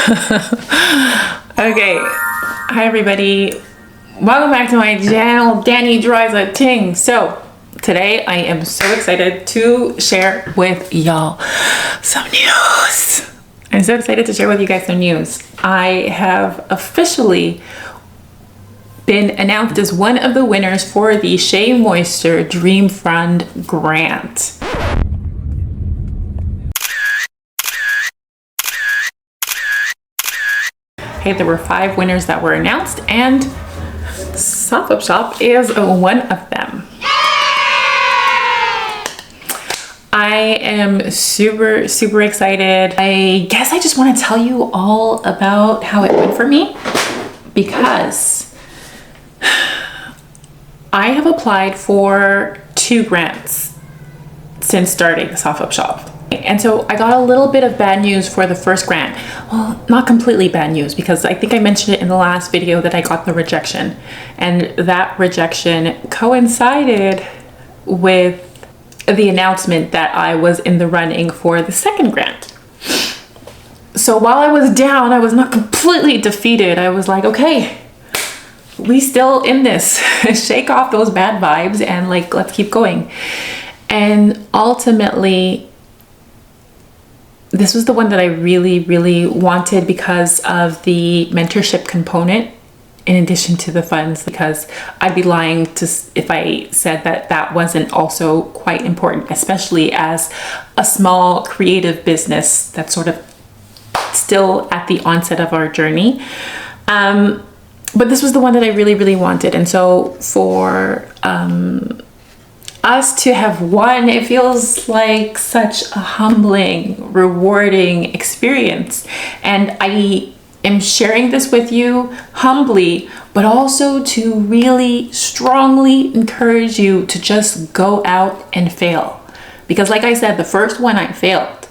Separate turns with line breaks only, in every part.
Okay, hi everybody. Welcome back to my channel, Danny Dries a Ting. So today I am so excited to share with y'all some news. I'm so excited to share with you guys some news. I have officially been announced as one of the winners for the Shea Moisture Dream Fund grant. Okay, there were 5 winners that were announced, and Soft Shop is one of them. I am super excited. I guess I just want to tell you all about how it went for me, because I have applied for 2 grants since starting Soft Shop. And so I got a little bit of bad news for the first grant. Well, not completely bad news, because I think I mentioned it in the last video that I got the rejection. And that rejection coincided with the announcement that I was in the running for the second grant. So while I was down, I was not completely defeated. I was like, okay, we still in this. Shake off those bad vibes and like, let's keep going. And ultimately, this was the one that I really wanted because of the mentorship component, in addition to the funds, because I'd be lying if I said that that wasn't also quite important, especially as a small creative business that's sort of still at the onset of our journey. But this was the one that I really wanted. And so for us to have won, it feels like such a humbling, rewarding experience. And I am sharing this with you humbly, but also to really strongly encourage you to just go out and fail. Because like I said, the first one I failed,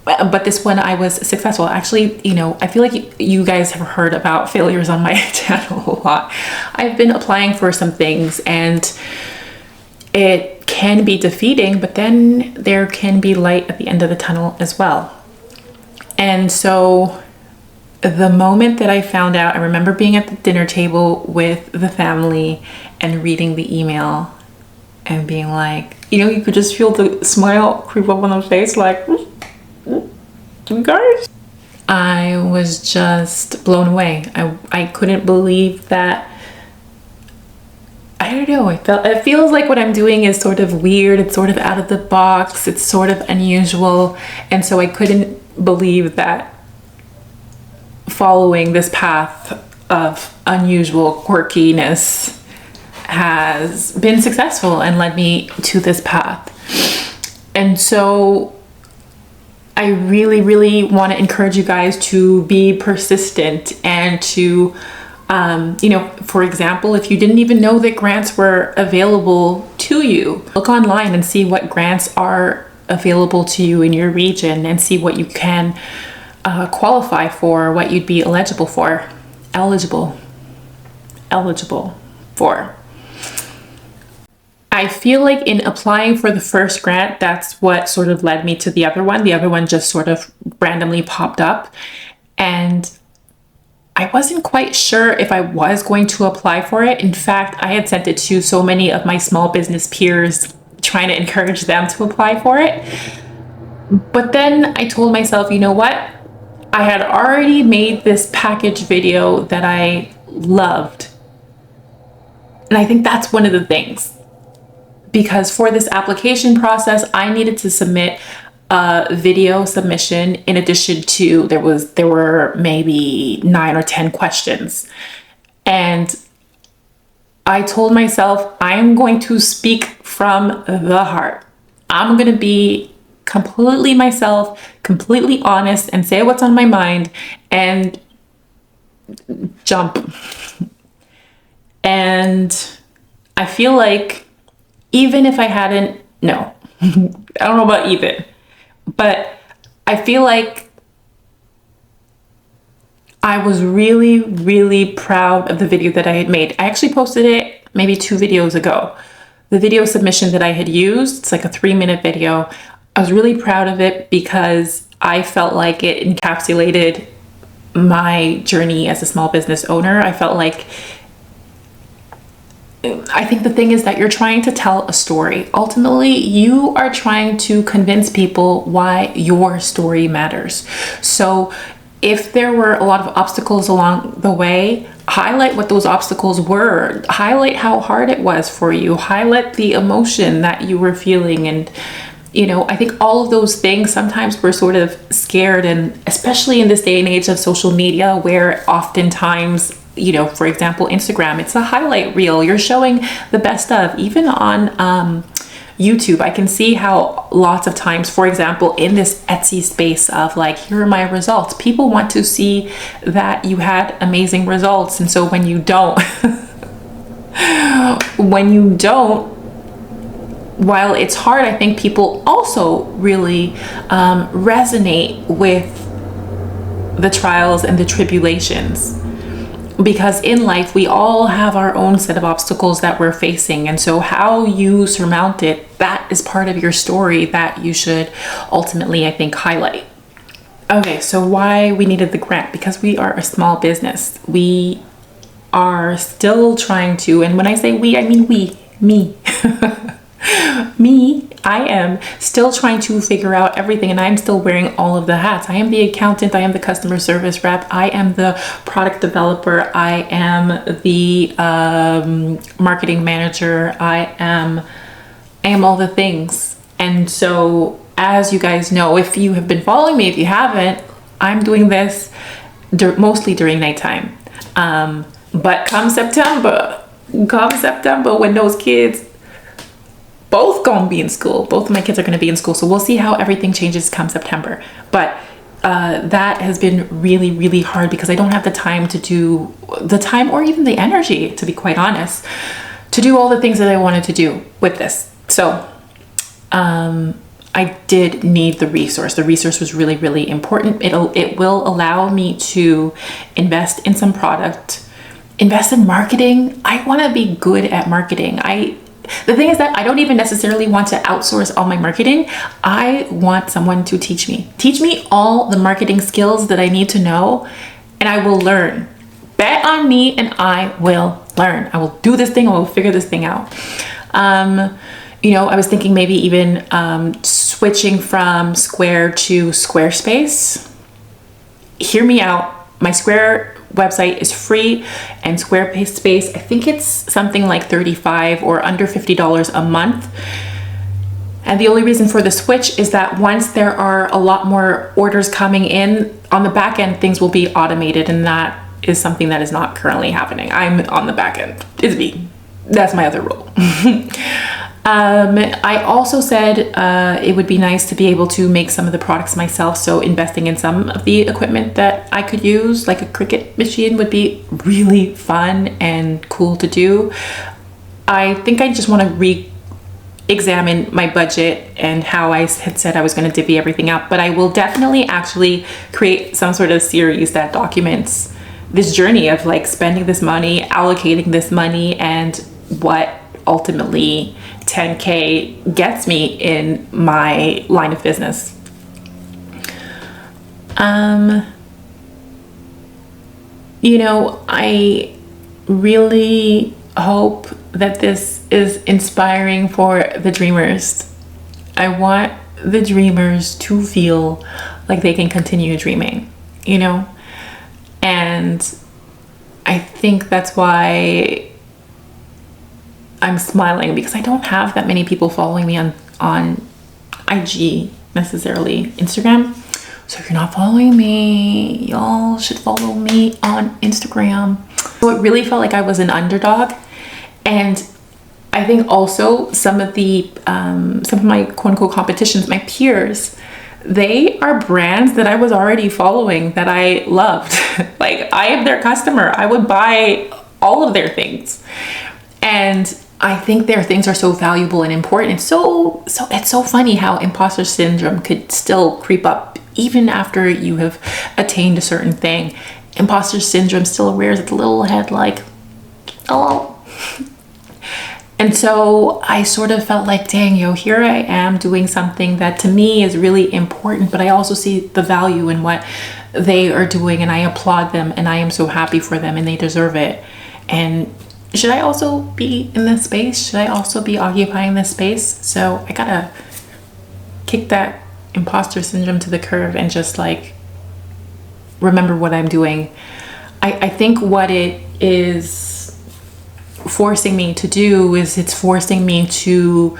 but this one I was successful. Actually, you know, I feel like you guys have heard about failures on my channel a lot. I've been applying for some things, and it can be defeating, but then there can be light at the end of the tunnel as well. And so the moment that I found out, I remember being at the dinner table with the family and reading the email and being like, you know, you could just feel the smile creep up on the face, like, you guys. I was just blown away. I couldn't believe that. I don't know, it feels like what I'm doing is sort of weird, it's sort of out of the box, it's sort of unusual, and so I couldn't believe that following this path of unusual quirkiness has been successful and led me to this path. And so I really want to encourage you guys to be persistent and to you know, for example, if you didn't even know that grants were available to you, look online and see what grants are available to you in your region and see what you can qualify for, what you'd be eligible for. I feel like in applying for the first grant, that's what sort of led me to the other one. The other one just sort of randomly popped up, and I wasn't quite sure if I was going to apply for it. In fact, I had sent it to so many of my small business peers, trying to encourage them to apply for it. But then I told myself, you know what? I had already made this package video that I loved. And I think that's one of the things. Because for this application process, I needed to submit a video submission in addition to, there were maybe 9 or 10 questions. And I told myself, I'm going to speak from the heart. I'm going to be completely myself, completely honest, and say what's on my mind and jump. And I feel like even if I hadn't, no, I don't know about even, but I feel like I was really proud of the video that I had made. I actually posted it maybe 2 videos ago. The video submission that I had used, it's like a 3-minute video. I was really proud of it because I felt like it encapsulated my journey as a small business owner. I felt like, I think the thing is that you're trying to tell a story. Ultimately, you are trying to convince people why your story matters. So if there were a lot of obstacles along the way, highlight what those obstacles were, highlight how hard it was for you, highlight the emotion that you were feeling. And I think all of those things, sometimes we're sort of scared, and especially in this day and age of social media, where oftentimes, for example, Instagram, it's a highlight reel. You're showing the best of. Even on YouTube, I can see how lots of times, for example, in this Etsy space of like, here are my results, people want to see that you had amazing results. And so when you don't, while it's hard, I think people also really resonate with the trials and the tribulations, because in life we all have our own set of obstacles that we're facing. And so how you surmount it, that is part of your story that you should ultimately, I think, highlight. Okay, so why we needed the grant? Because we are a small business. We are still trying to, and when I say we, I mean me. I am still trying to figure out everything, and I'm still wearing all of the hats. I am the accountant, I am the customer service rep, I am the product developer, I am the marketing manager, I am all the things. And so, as you guys know, if you have been following me, if you haven't, I'm doing this mostly during nighttime. But come September, when those kids both gonna be in school, both of my kids are gonna be in school, so we'll see how everything changes come September. But that has been really, really hard, because I don't have the time or even the energy, to be quite honest, to do all the things that I wanted to do with this. So I did need the resource. The resource was really, really important. It will allow me to invest in some product, invest in marketing. I want to be good at marketing. The thing is that I don't even necessarily want to outsource all my marketing. I want someone to teach me all the marketing skills that I need to know, and I will learn. Bet on me and I will learn. I will do this thing. I will figure this thing out. I was thinking maybe even switching from Square to Squarespace. Hear me out. My Square website is free, and Squarespace, I think it's something like $35 or under $50 a month. And the only reason for the switch is that once there are a lot more orders coming in on the back end, things will be automated, and that is something that is not currently happening. I'm on the back end. It's me. That's my other role. I also said it would be nice to be able to make some of the products myself, so investing in some of the equipment that I could use, like a Cricut machine, would be really fun and cool to do. I think I just want to re-examine my budget and how I had said I was going to divvy everything up, but I will definitely actually create some sort of series that documents this journey of like spending this money, allocating this money, and what ultimately 10K gets me in my line of business. I really hope that this is inspiring for the dreamers. I want the dreamers to feel like they can continue dreaming, and I think that's why I'm smiling, because I don't have that many people following me on IG necessarily. Instagram. So if you're not following me, y'all should follow me on Instagram. So it really felt like I was an underdog. And I think also some of my quote unquote competitions, my peers, they are brands that I was already following, that I loved. Like, I am their customer. I would buy all of their things. And I think their things are so valuable and important. So it's so funny how imposter syndrome could still creep up even after you have attained a certain thing. Imposter syndrome still rears its little head like, hello. And so I sort of felt like, dang, here I am doing something that to me is really important, but I also see the value in what they are doing, and I applaud them, and I am so happy for them, and they deserve it. And should I also be in this space? Should I also be occupying this space? So I gotta kick that imposter syndrome to the curb and just like remember what I'm doing. I think what it is forcing me to do is it's forcing me to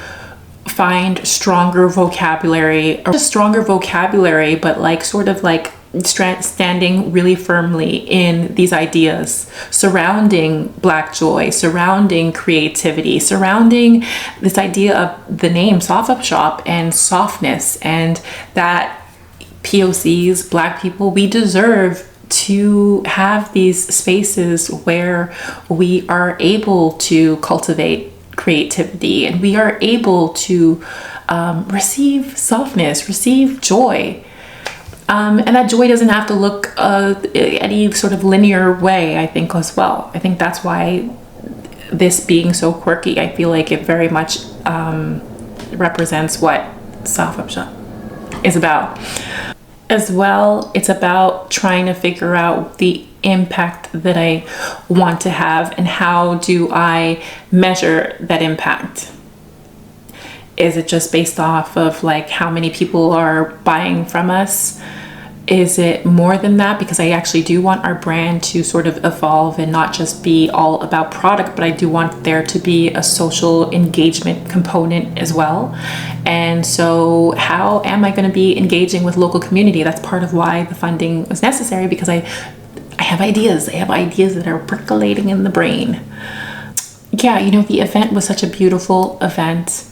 find stronger vocabulary, or just stronger vocabulary, but like sort of like standing really firmly in these ideas surrounding Black joy, surrounding creativity, surrounding this idea of the name Soft Up Shop and softness, and that POCs, Black people, we deserve to have these spaces where we are able to cultivate creativity, and we are able to receive softness, receive joy. And that joy doesn't have to look any sort of linear way, I think, as well. I think that's why this being so quirky, I feel like it very much represents what Soft Up Shop is about. As well, it's about trying to figure out the impact that I want to have, and how do I measure that impact. Is it just based off of like how many people are buying from us? Is it more than that? Because I actually do want our brand to sort of evolve and not just be all about product, but I do want there to be a social engagement component as well. And so how am I going to be engaging with local community? That's part of why the funding was necessary, because I have ideas. I have ideas that are percolating in the brain. Yeah, the event was such a beautiful event.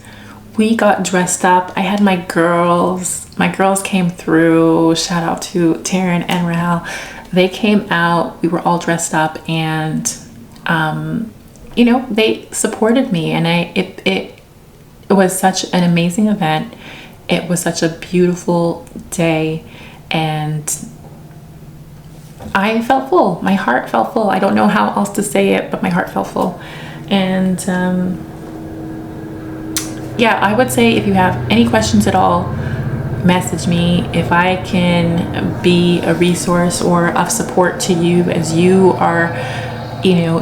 We got dressed up. I had my girls came through. Shout out to Taryn and Rahel. They came out. We were all dressed up, and they supported me, and it was such an amazing event. It was such a beautiful day, and I felt full. My heart felt full. I don't know how else to say it, but my heart felt full. And yeah, I would say if you have any questions at all, message me. If I can be a resource or of support to you as you are,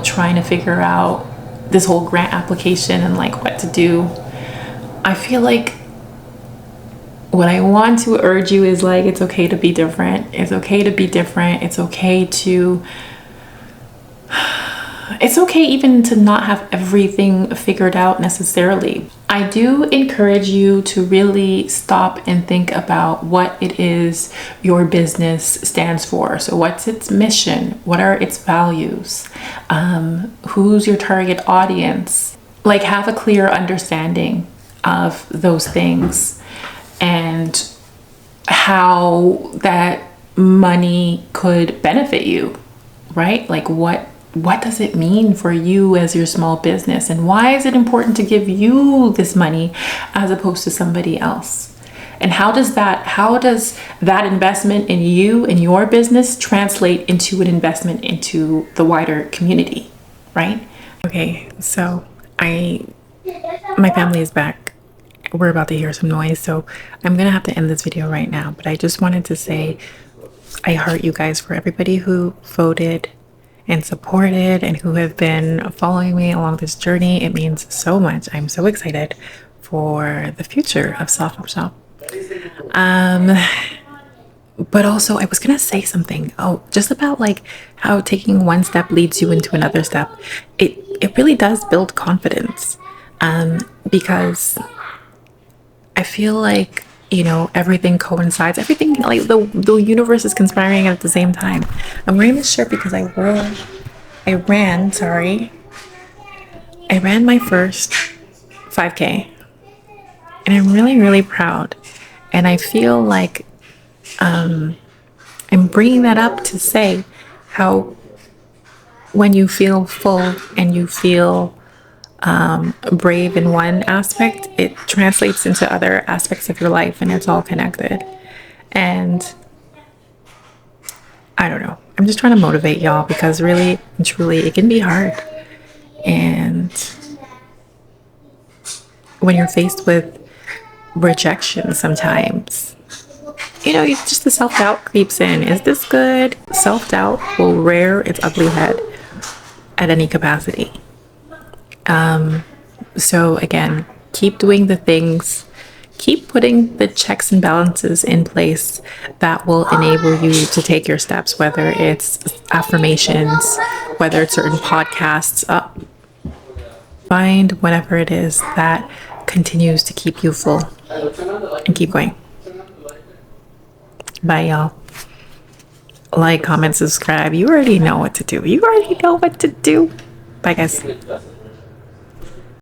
trying to figure out this whole grant application and like what to do, I feel like what I want to urge you is like, it's okay to be different. It's okay to be different. It's okay even to not have everything figured out necessarily. I do encourage you to really stop and think about what it is your business stands for. So what's its mission? What are its values? Who's your target audience? Like, have a clear understanding of those things and how that money could benefit you, right? Like what does it mean for you as your small business, and why is it important to give you this money as opposed to somebody else? And how does that investment in you and your business translate into an investment into the wider community, right? Okay, so my family is back. We're about to hear some noise, so I'm gonna have to end this video right now, but I just wanted to say I heart you guys for everybody who voted and supported and who have been following me along this journey. It means so much. I'm so excited for the future of Soft Up Shop. But also I was gonna say something just about like how taking one step leads you into another step. It really does build confidence, because I feel like everything coincides. Everything, like the universe is conspiring at the same time. I'm wearing this shirt because I ran my first 5K, and I'm really, really proud. And I feel like I'm bringing that up to say how when you feel full and you feel brave in one aspect, it translates into other aspects of your life, and it's all connected. And I don't know, I'm just trying to motivate y'all, because really and truly it can be hard, and when you're faced with rejection sometimes, just the self-doubt creeps in. Is this good? Self-doubt will rear its ugly head at any capacity. So again, keep doing the things, keep putting the checks and balances in place that will enable you to take your steps, whether it's affirmations, whether it's certain podcasts, find whatever it is that continues to keep you full and keep going. Bye, y'all. Like, comment, subscribe. You already know what to do. Bye, guys.